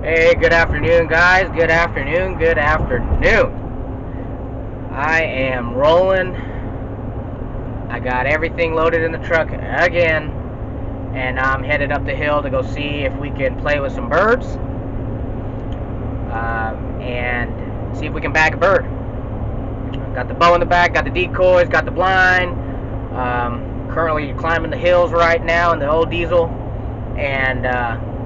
Hey, good afternoon, guys. Good afternoon. Good afternoon. I am rolling. I got everything loaded in the truck again, and I'm headed up the hill to go see if we can play with some birds and see if we can bag a bird. Got the bow in the back, got the decoys, got the blind. Currently climbing the hills right now in the old diesel, and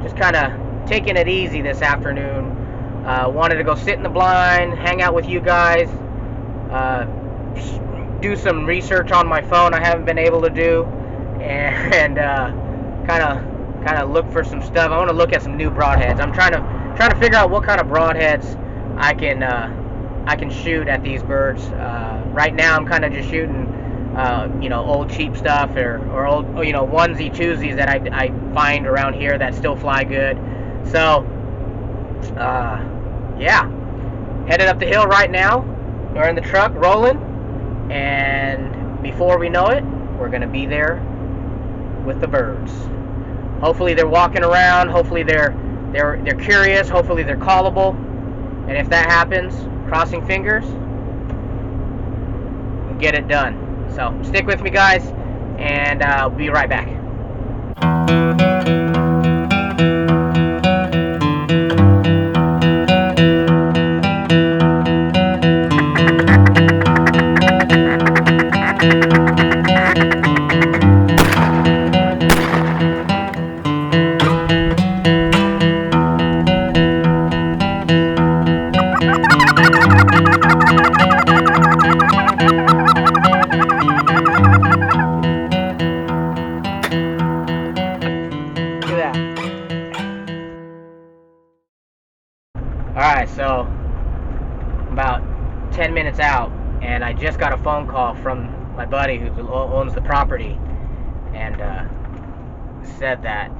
just kind of taking it easy this afternoon. Wanted to go sit in the blind, hang out with you guys, uh, do some research on my phone I haven't been able to do, and kind of look for some stuff. I want to look at some new broadheads. I'm trying to figure out what kind of broadheads I can shoot at these birds. Right now, I'm kind of just shooting old cheap stuff or old onesie twosies that I find around here that still fly good. So yeah, headed up the hill right now. We're in the truck rolling, and before we know it, we're gonna be there with the birds. Hopefully they're walking around. Hopefully they're curious. Hopefully they're callable. And if that happens, crossing fingers, we'll get it done. So stick with me, guys, and I'll be right back. Look at that. Alright, so about 10 minutes out, and I just got a phone call from my buddy who owns the property, and said that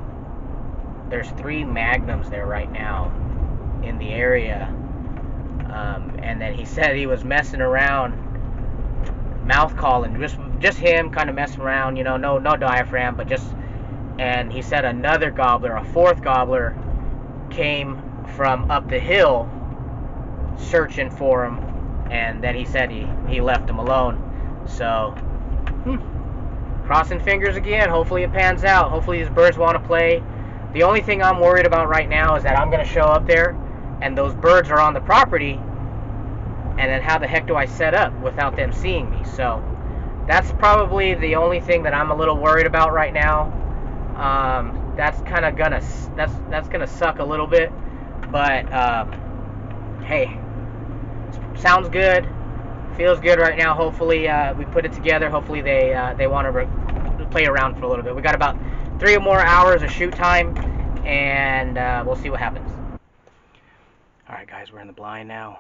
there's 3 magnums there right now in the area, and then he said he was messing around, mouth calling, just him kind of messing around, no diaphragm, but just, and he said another gobbler, a 4th gobbler, came from up the hill searching for him, and then he said he left him alone. So crossing fingers again. Hopefully it pans out. Hopefully these birds want to play. The only thing I'm worried about right now is that I'm going to show up there and those birds are on the property, and then how the heck do I set up without them seeing me? So that's probably the only thing that I'm a little worried about right now. That's kind of gonna suck a little bit, but hey, sounds good, feels good right now. Hopefully we put it together. Hopefully they want to play around for a little bit. We got about 3 or more hours of shoot time, and we'll see what happens. All right, guys, we're in the blind now.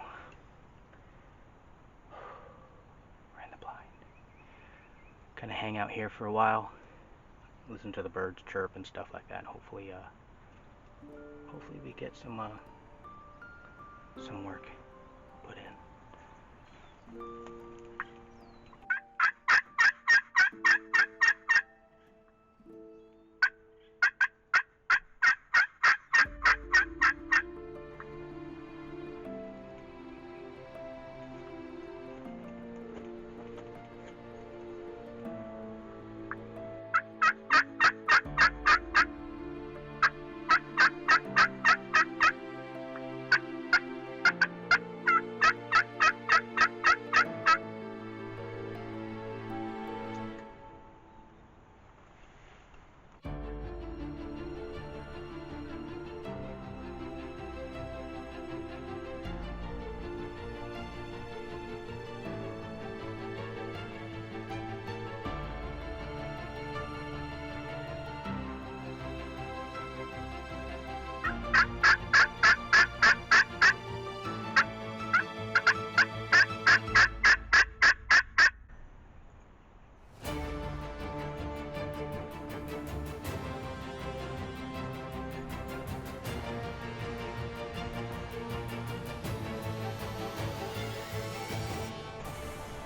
We're in the blind. Kind of hang out here for a while, listen to the birds chirp and stuff like that. Hopefully we get some work put in.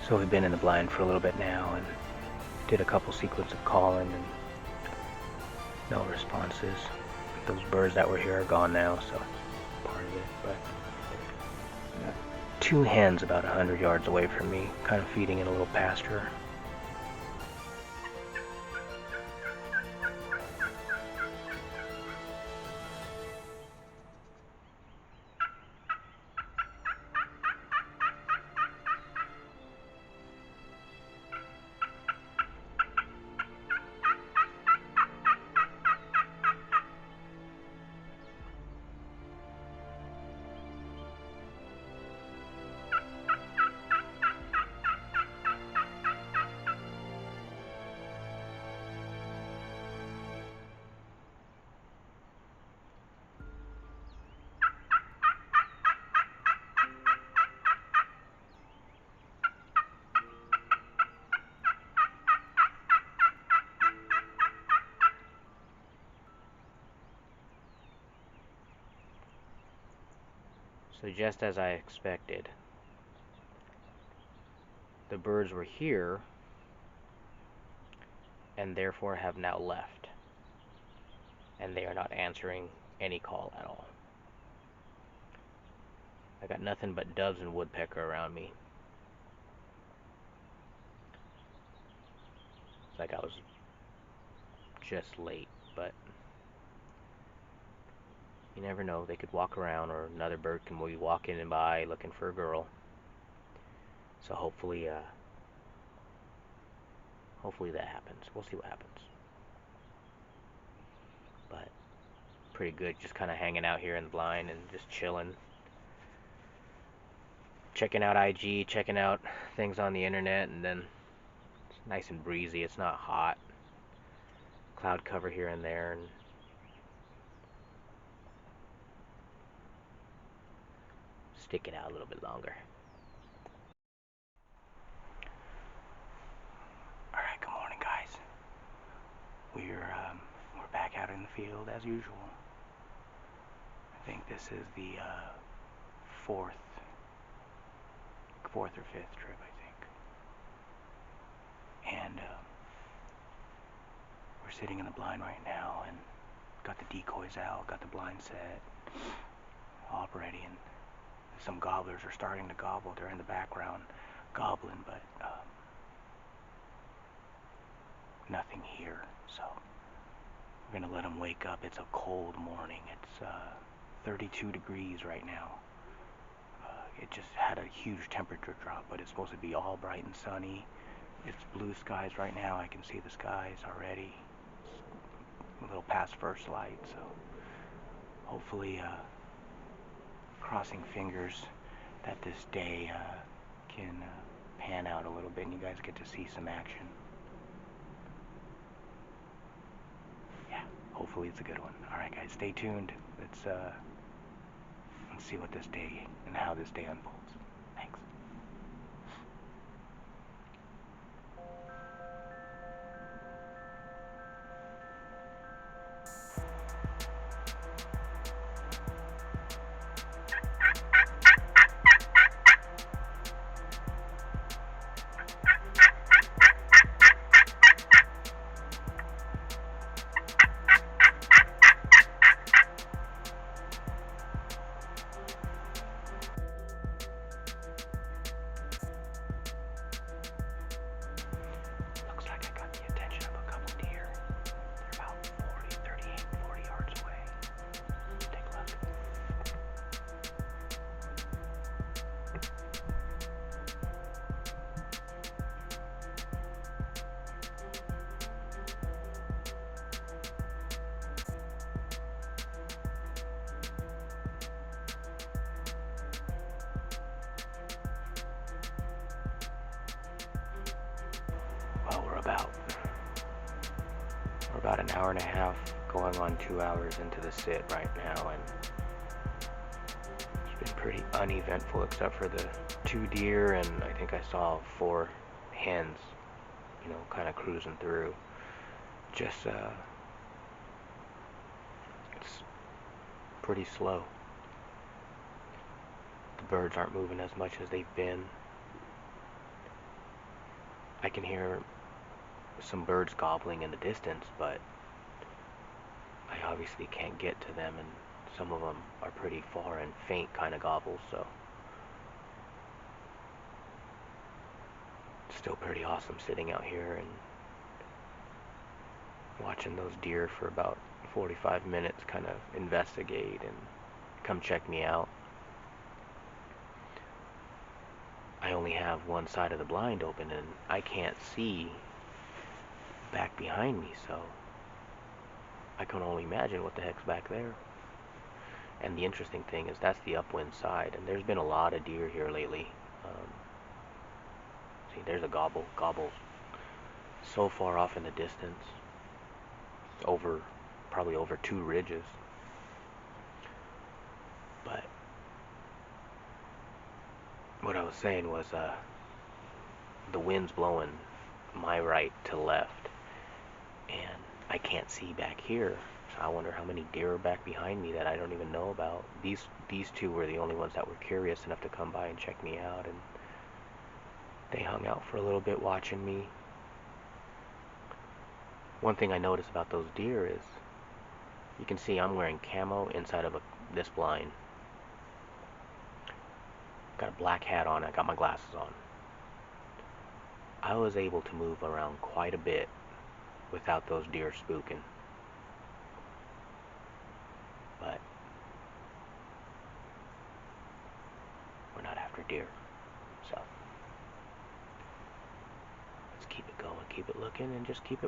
So we've been in the blind for a little bit now and did a couple sequences of calling and no responses. Those birds that were here are gone now, so part of it, but two hens about 100 yards away from me, kind of feeding in a little pasture. So just as I expected, the birds were here and therefore have now left, and they are not answering any call at all. I got nothing but doves and woodpecker around me. It's like I was just late, but you never know. They could walk around, or another bird can be walking by looking for a girl. So hopefully that happens. We'll see what happens. But pretty good, just kind of hanging out here in the blind and just chilling. Checking out IG, checking out things on the internet, and then it's nice and breezy. It's not hot. Cloud cover here and there, and stick it out a little bit longer. Alright, good morning, guys. We're back out in the field as usual. I think this is the fourth or fifth trip, I think. And we're sitting in the blind right now, and got the decoys out, got the blind set, all ready, and some gobblers are starting to gobble. They're in the background gobbling, but nothing here. So we're gonna let them wake up. It's a cold morning. It's 32 degrees right now. It just had a huge temperature drop, but it's supposed to be all bright and sunny. It's blue skies right now. I can see the skies already. It's a little past first light, so hopefully, crossing fingers that this day can pan out a little bit and you guys get to see some action. Yeah, hopefully it's a good one. Alright guys, stay tuned. Let's see what this day and how this day unfolds. Thanks. Well, we're about an hour and a half, going on 2 hours into the sit right now, and it's been pretty uneventful except for the 2 deer, and I think I saw 4 hens, you know, kind of cruising through. Just it's pretty slow. The birds aren't moving as much as they've been. I can hear some birds gobbling in the distance, but I obviously can't get to them and some of them are pretty far and faint kind of gobbles, so it's still pretty awesome sitting out here and watching those deer for about 45 minutes kind of investigate and come check me out. I only have one side of the blind open and I can't see back behind me, so I can only imagine what the heck's back there. And the interesting thing is that's the upwind side, and there's been a lot of deer here lately. See, there's a gobble so far off in the distance, probably over 2 ridges. But what I was saying was the wind's blowing my right to left, and I can't see back here. So I wonder how many deer are back behind me that I don't even know about. These two were the only ones that were curious enough to come by and check me out, and they hung out for a little bit watching me. One thing I noticed about those deer is you can see I'm wearing camo inside of this blind. Got a black hat on, I got my glasses on. I was able to move around quite a bit without those deer spooking. But we're not after deer, so let's keep it going, keep it looking, and just keep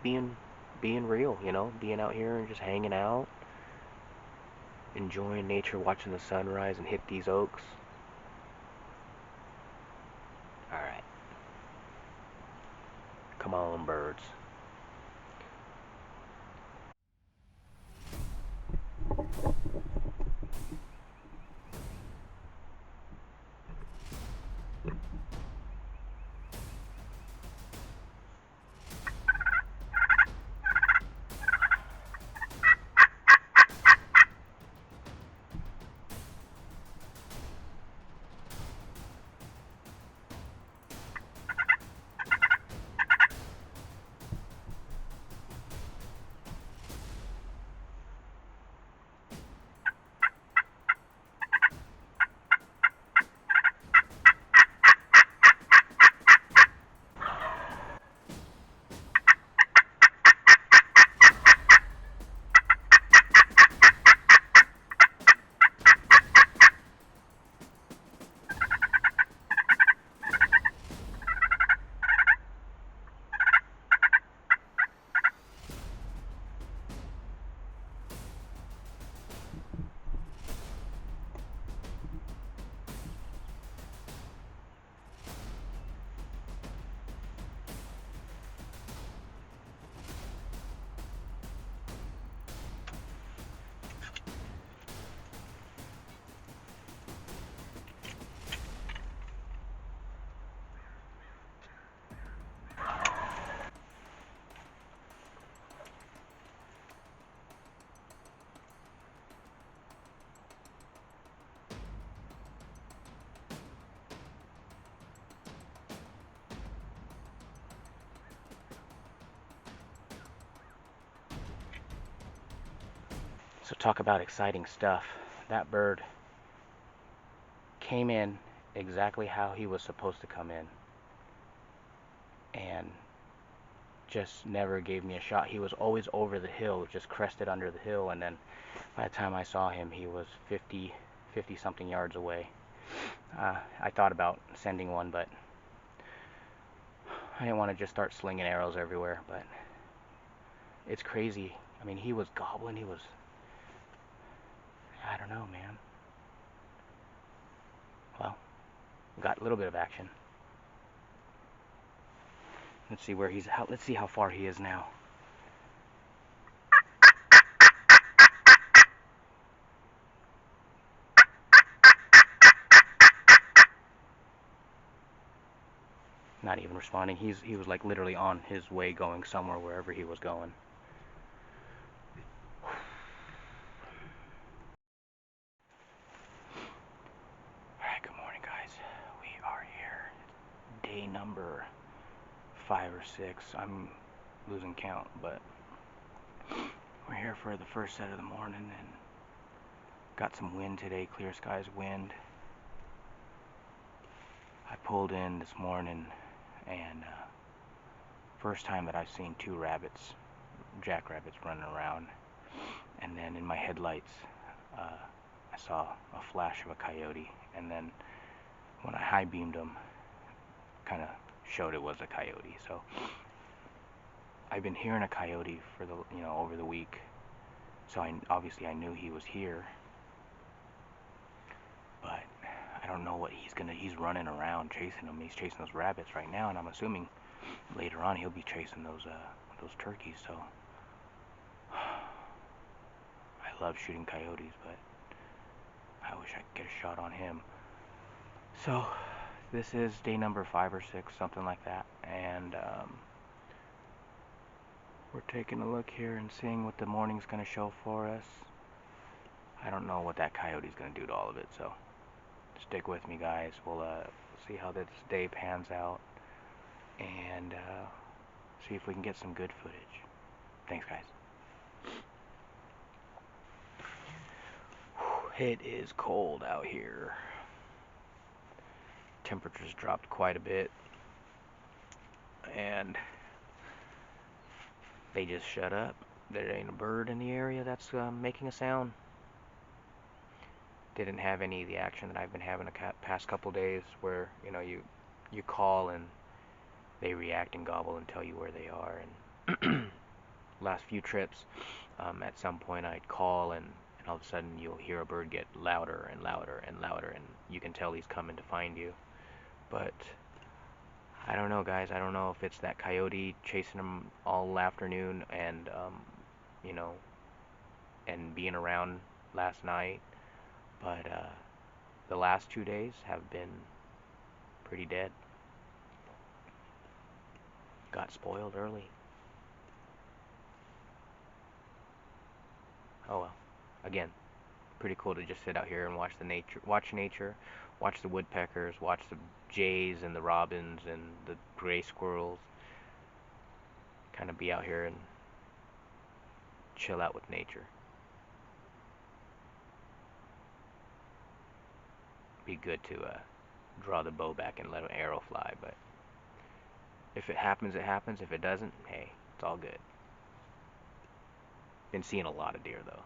being real, you know, being out here and just hanging out, enjoying nature, watching the sunrise and hit these oaks. Alright. Come on, birds. So talk about exciting stuff. That bird came in exactly how he was supposed to come in and just never gave me a shot. He was always over the hill, just crested under the hill, and then by the time I saw him, he was 50 something yards away. I thought about sending one, but I didn't want to just start slinging arrows everywhere. But it's crazy. I mean, he was gobbling. I don't know, man. Well, we got a little bit of action. Let's see let's see how far he is now. Not even responding. He was like literally on his way going somewhere, wherever he was going. Alright, good morning, guys. We are here. Day number 5 or 6. I'm losing count, but we're here for the first set of the morning, and Got some wind today, clear skies wind. I pulled in this morning and first time that I've seen two rabbits, jackrabbits running around. And then in my headlights, I saw a flash of a coyote. And then when I high beamed them, kind of showed it was a coyote. So I've been hearing a coyote for the over the week. So obviously I knew he was here, but I don't know what he's running around chasing them. He's chasing those rabbits right now, and I'm assuming later on he'll be chasing those turkeys. So I love shooting coyotes, but I wish I could get a shot on him. So this is day number 5 or 6, something like that, and we're taking a look here and seeing what the morning's going to show for us. I don't know what that coyote's going to do to all of it, so stick with me, guys. We'll see how this day pans out and see if we can get some good footage. Thanks, guys. It is cold out here. Temperatures dropped quite a bit, and they just shut up. There ain't a bird in the area that's making a sound. Didn't have any of the action that I've been having the past couple days, where you call and they react and gobble and tell you where they are. And last few trips, at some point I'd call and all of a sudden you'll hear a bird get louder and louder and louder, and you can tell he's coming to find you. But I don't know, guys. I don't know if it's that coyote chasing him all afternoon and you know and being around last night, but the last 2 days have been pretty dead. Got spoiled early. Oh well. Again, pretty cool to just sit out here and watch nature, watch the woodpeckers, watch the jays and the robins and the gray squirrels. Kind of be out here and chill out with nature. Be good to draw the bow back and let an arrow fly, but if it happens, it happens. If it doesn't, hey, it's all good. Been seeing a lot of deer though.